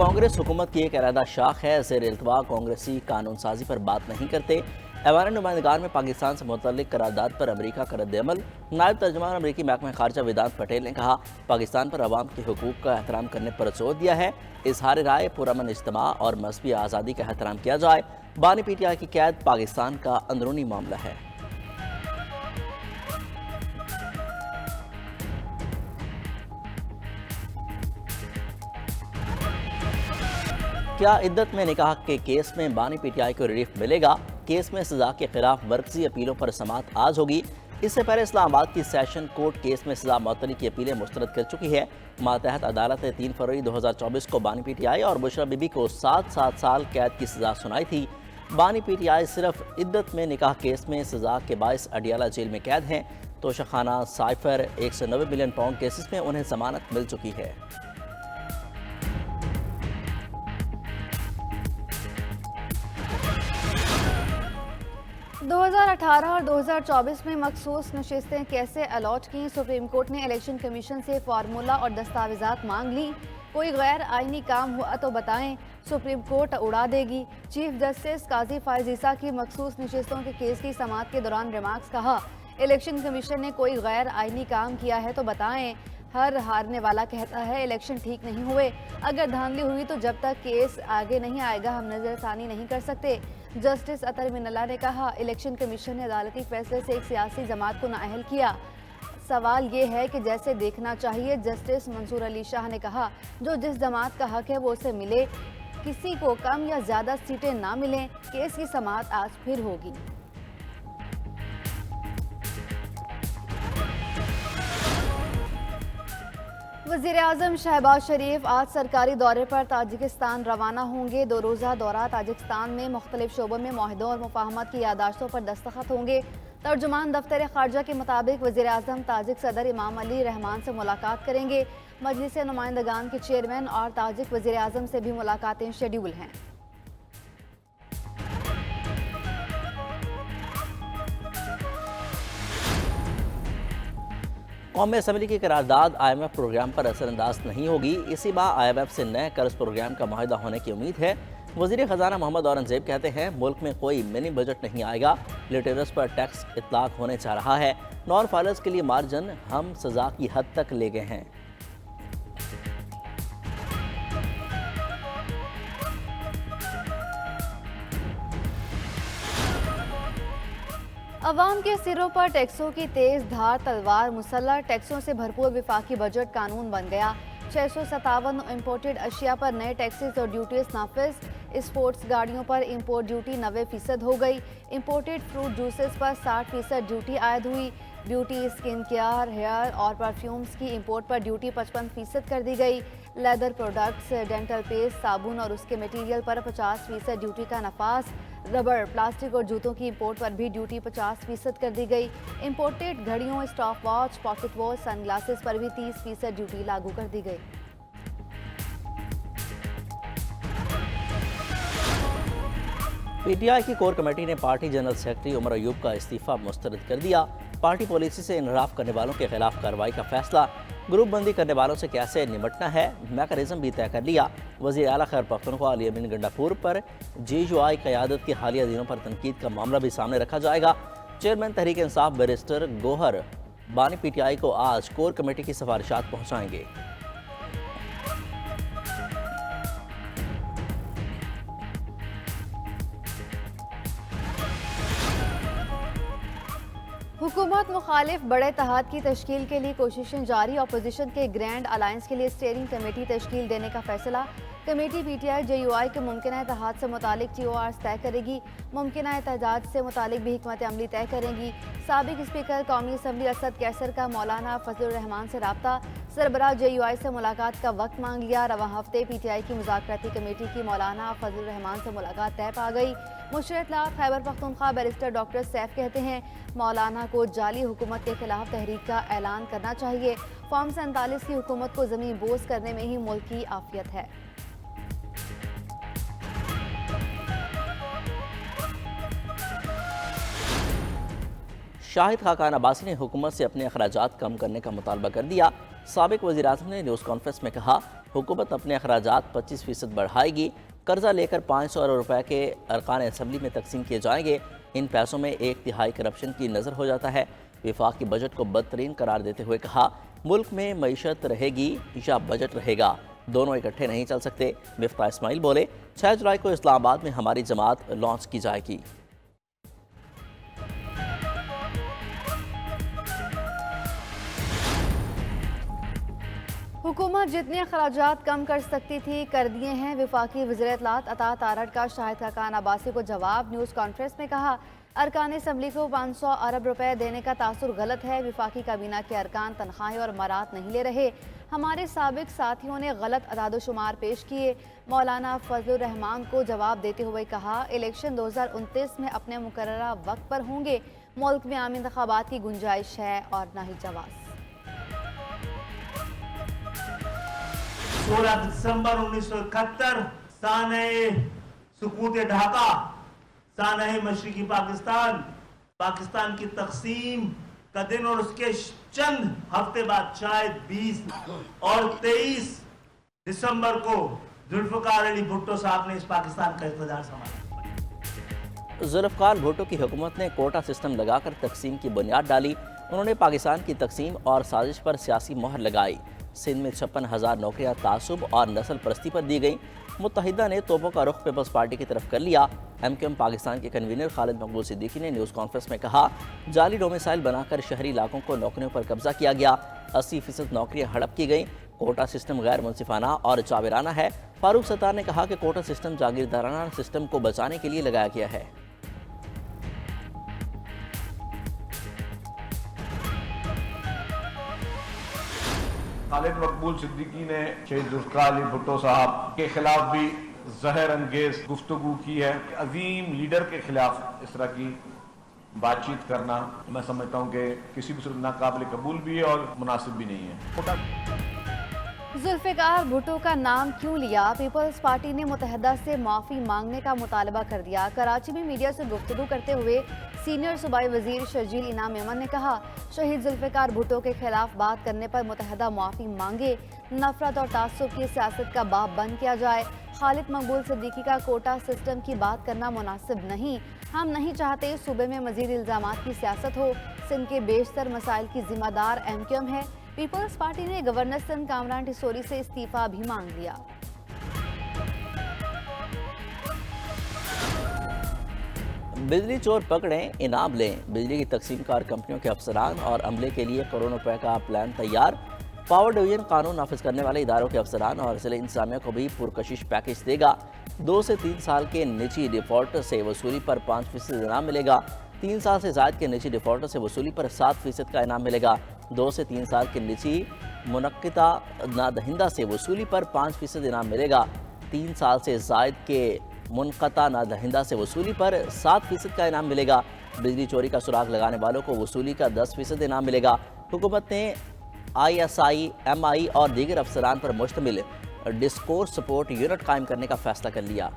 कांग्रेस हुकूमत की एक अलहदा शाख है। ज़ेर इल्तवा कांग्रेसी कानून साजी पर बात नहीं करते। ऐवान नुमाइंदगान में पाकिस्तान से मुतल्लिक करारदाद पर अमरीका का रद्द-ए-अमल। नायब तर्जुमान अमरीकी महकमा खारजा वेदांत पटेल ने कहा, पाकिस्तान पर अवाम के हुकूक का एहतराम करने पर जोर दिया है। इजहार राय, पुरअमन इज्तिमा और मजहबी आज़ादी का एहतराम किया जाए। बानी PTI की कैद पाकिस्तान का अंदरूनी मामला है। क्या इद्दत में निकाह के केस में बानी PTI को रिलीफ मिलेगा? केस में सजा के खिलाफ मरकजी अपीलों पर समाअत आज होगी। इससे पहले इस्लामाबाद की सेशन कोर्ट केस में सजा मअतली की अपीलें मुस्तरद कर चुकी है। मातहत अदालत ने 3 फरवरी 2024 को बानी PTI और बुशरा बीबी को 7 साल कैद की सजा सुनाई थी। बानी PTI सिर्फ इद्दत में निकाह केस में सजा के बायस अडियाला जेल में कैद हैं। Toshakhana cipher 190 million pound cases में उन्हें जमानत मिल चुकी है। 2018 और 2024 में मखसूस नशिस्तें कैसे अलॉट की? सुप्रीम कोर्ट ने इलेक्शन कमीशन से फार्मूला और दस्तावेजात मांग ली। कोई गैर आइनी काम हुआ तो बताएं, सुप्रीम कोर्ट उड़ा देगी। चीफ जस्टिस काजी फायज ईसा की मखसूस नशिस्तों के केस की समाअत के दौरान रिमार्क्स। कहा, इलेक्शन कमीशन ने कोई गैर आइनी काम किया है तो बताएं। हर हारने वाला कहता है इलेक्शन ठीक नहीं हुए। अगर धांधली हुई तो जब तक केस आगे नहीं आएगा हम नजरसानी नहीं कर सकते। जस्टिस अतर मिनल्ला ने कहा, इलेक्शन कमीशन ने अदालती फैसले से एक सियासी जमात को नाअहल किया। सवाल ये है कि जैसे देखना चाहिए। जस्टिस मंसूर अली शाह ने कहा, जो जिस जमात का हक है वो उसे मिले, किसी को कम या ज्यादा सीटें ना मिलें। केस की समाअत आज फिर होगी। वज़ीर-ए-आज़म शहबाज शरीफ आज सरकारी दौरे पर ताजिकिस्तान रवाना होंगे। 2 रोज़ा दौरा ताजिकिस्तान में मुख्तलिफ शोबों में मुआहदों और मुफाहमत की यादाश्तों पर दस्तखत होंगे। तर्जुमान दफ्तर खारजा के मुताबिक वज़ीर-ए-आज़म ताजिक सदर इमाम अली रहमान से मुलाकात करेंगे। मजलिस नुमाइंदगान के चेयरमैन और ताजिक वज़ीर-ए-आज़म से भी मुलाकातें शेड्यूल हैं। कौमी असम्बली की करारदाद IMF प्रोग्राम पर असरअंदाज नहीं होगी। इसी माह IMF से नए कर्ज प्रोग्राम का मुआहदा होने की उम्मीद है। वज़ीर ख़जाना मोहम्मद औरंगज़ेब कहते हैं, मुल्क में कोई मिनी बजट नहीं आएगा। लिटरस पर टैक्स इतलाक होने जा रहा है। नॉन फाइलर्स के लिए मार्जिन हम सजा की हद तक ले गए हैं। अवाम के सिरों पर टैक्सों की तेज धार तलवार मुसल्लह। टैक्सों से भरपूर विफाकी बजट कानून बन गया। 657 इम्पोर्टेड अशिया पर नए टैक्सेस और ड्यूटीज नाफिज। स्पोर्ट्स गाड़ियों पर इम्पोर्ट ड्यूटी 90% हो गई। इम्पोर्टेड फ्रूट जूसेस पर 60% ड्यूटी आयद हुई। ब्यूटी, स्किन केयर, हेयर और परफ्यूम्स की इम्पोर्ट पर ड्यूटी 55% कर दी गई। लेदर प्रोडक्ट्स, डेंटल पेस्ट, साबुन और उसके मटीरियल पर 50% ड्यूटी का नफाज। रबर, प्लास्टिक और जूतों की इंपोर्ट पर भी ड्यूटी 50% कर दी गई। इंपोर्टेड घड़ियों, stop watch, pocket watch, sunglasses पर भी 30% ड्यूटी लागू कर दी गई। PTI की कोर कमेटी ने party general secretary Umar Ayub का इस्तीफा मुस्तरद कर दिया। पार्टी पॉलिसी से इनहराफ करने वालों के खिलाफ कार्रवाई का फैसला। ग्रुप बंदी करने वालों से कैसे निपटना है, मैकेनिज्म भी तय कर लिया। वज़ीर आला खैर पख्तूनख्वा अली अमीन गंडापुर पर GUI क़यादत की हालिया दिनों पर तनकीद का मामला भी सामने रखा जाएगा। चेयरमैन तहरीक इंसाफ बैरिस्टर गोहर बानी PTI को आज कोर कमेटी की सिफारिशात पहुँचाएंगे। हुकूमत मुखालिफ बड़े इत्तेहाद की तश्कील के लिए कोशिशें जारी। अपोजिशन के ग्रैंड अलायंस के लिए स्टीयरिंग कमेटी तश्कील देने का फैसला। कमेटी PTI JUI के मुमकिन इत्तेहाद से मुतालिक TORs तय करेगी। मुमकिन एहतजाज से मुतालिक भी हिकमत अमली तय करेंगी। साबिक स्पीकर कौमी असम्बली असद कैसर का मौलाना फजलुर रहमान से रब्ता। सरबराह JUI से मुलाकात का वक्त मांग लिया। रवा हफ्ते PTI की मुज़ाकराती कमेटी की मौलाना फजलुर रहमान से मुलाकात तय पा गई। मुशर इत्तलात खैबर पख्तूनख्वा बैरिस्टर डॉक्टर सैफ कहते हैं, मौलाना को जाली हुकूमत के खिलाफ तहरीक का ऐलान करना चाहिए। फॉर्म 47 की हुकूमत को ज़मीन बोझ करने में ही मुल्क की आफियत है। शाहिद खाकान अब्बासी ने हुकूमत से अपने अखराजात कम करने का मुतालबा कर दिया। साबिक वज़ीर आज़म ने न्यूज़ कॉन्फ्रेंस में कहा, हुकूमत अपने अखराजात 25% बढ़ाएगी। कर्जा लेकर 500 अरब रुपए के अरकान असम्बली में तकसीम किए जाएंगे। इन पैसों में 1/3 करप्शन की नज़र हो जाता है। विफाकी बजट को बदतरीन करार देते हुए कहा, मुल्क में मईशत रहेगी या बजट रहेगा, दोनों इकट्ठे नहीं चल सकते। मिफ्ता इस्माइल बोले, 6 जुलाई को इस्लामाबाद में हमारी जमात लॉन्च की जाएगी। हुकूमत जितने अखराजात कम कर सकती थी कर दिए हैं। विफाकी वज़ीर इत्तलात अता तारड़ का शाहिद खाकान अब्बासी को जवाब। न्यूज़ कॉन्फ्रेंस में कहा, अरकान असम्बली को 500 अरब रुपए देने का तासुर गलत है। विफाकी काबीना के अरकान तनख्वाहें और मरात नहीं ले रहे। हमारे साबिक साथियों ने गलत अदादोशुमार पेश किए। मौलाना फजलुर रहमान को जवाब देते हुए कहा, इलेक्शन 2029 में अपने मुकर्ररा वक्त पर होंगे। मुल्क में आम इंतखाबात की गुंजाइश है और न ही जवाज़। 16 दिसंबर 1971 साने सुकूत ढाका, साने मशरिकी पाकिस्तान, पाकिस्तान की तकसीम का दिन और उसके चंद हफ्ते बाद शायद 20 और 23 दिसंबर को जुल्फ़िकार अली भुट्टो साहब ने इस पाकिस्तान का इक़्तिदार संभाला। जुल्फ़िकार भुट्टो की हुकूमत ने कोटा सिस्टम लगाकर तकसीम की बुनियाद डाली। उन्होंने पाकिस्तान की तकसीम और साजिश पर सियासी मोहर लगाई। सिंध में 56,000 नौकरियाँ तासुब और नस्ल परस्ती पर दी गई। मुत्तहिदा ने तोपों का रुख पीपल्स पार्टी की तरफ कर लिया। MQM पाकिस्तान के कन्वीनर खालिद मकबूल सिद्दीकी ने न्यूज़ कॉन्फ्रेंस में कहा, जाली डोमिसाइल बनाकर शहरी इलाकों को नौकरियों पर कब्जा किया गया। 80% नौकरियाँ हड़प की गई। कोटा सिस्टम गैर मुनसिफाना और जाबिराना है। फारूक सत्तार ने कहा कि कोटा सिस्टम जागीरदाराना सिस्टम को बचाने के लिए लगाया गया है। खालिद मकबूल सिद्दीकी ने शहीद जुल्फ़िकार अली भुट्टो साहब के खिलाफ भी जहर अंगेज गुफ्तगू की है। अजीम लीडर के खिलाफ इस तरह की बातचीत करना मैं समझता हूँ कि किसी भी सूरत नाकाबिल कबूल भी है और मुनासिब भी नहीं है। जुल्फ़िकार भुट्टो का नाम क्यों लिया? पीपल्स पार्टी ने मुत्तहिदा से माफ़ी मांगने का मुतालबा कर दिया। कराची में मीडिया से गुफ्तगू करते हुए सीनियर सूबाई वजीर शर्जील इनाम मेमन ने कहा, शहीद जुल्फ़िकार भुट्टो के खिलाफ बात करने पर मुत्तहिदा माफ़ी मांगे। नफरत और तासुब की सियासत का बाब बंद किया जाए। खालिद मकबूल सिद्दीकी का कोटा सिस्टम की बात करना मुनासिब नहीं। हम नहीं चाहते सूबे में मजीद इल्ज़ामात की सियासत हो। सिंध के बेशतर मसाइल की जिम्मेदार MQM है। पीपल्स पार्टी ने गवर्नर सिंध कामरान टिसोरी से इस्तीफा भी मांग लिया। बिजली चोर पकड़ें, इनाम लें। बिजली की तकसीमकार कंपनियों के अफसरान और अमले के लिए करोड़ों रुपए का प्लान तैयार। पावर डिवीजन कानून नाफिज करने वाले इदारों के अफसरान और जिला इंतजामिया को भी पुरकशिश पैकेज देगा। 2 से 3 साल के निजी डिफॉल्टर से वसूली पर 5% इनाम मिलेगा। 3 साल से ज़ायद के निजी डिफॉल्टर से वसूली पर 7% का इनाम मिलेगा। 2 से 3 साल के निजी मुनक्किदा नादहिंदा से वसूली पर 5% इनाम मिलेगा। 3 साल से ज़ायद के मुनक़ता नादहिंदा से वसूली पर 7% का इनाम मिलेगा। बिजली चोरी का सुराग लगाने वालों को वसूली का 10% इनाम मिलेगा। हुकूमत ने ISI, MI और दीगर अफसरान पर मुश्तमिल डिस्कोर्स सपोर्ट यूनिट कायम करने का फैसला कर लिया।